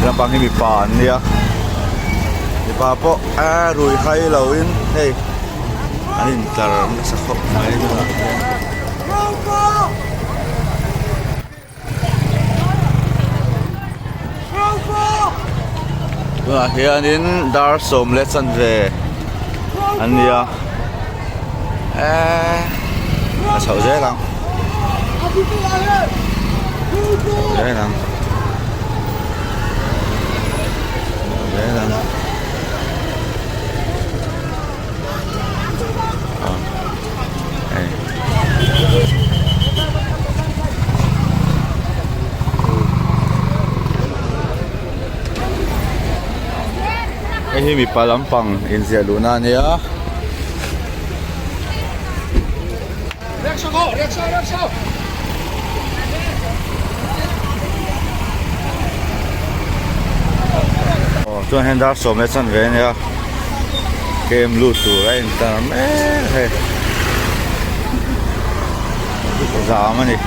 lang pang himipaan niya. Di pa po, Rui Hai Lawin. Hey, anin, taram na sa ko. Ay, hianin dar som letsan ve ania sao dễ lắm dễ lắm dễ lắm mi palampang Inzia Luna niya. Reaction go, reaction. Oh, tuan hendar som letsan ve niya. Kem lu tu rain tam hey. Zaman ni.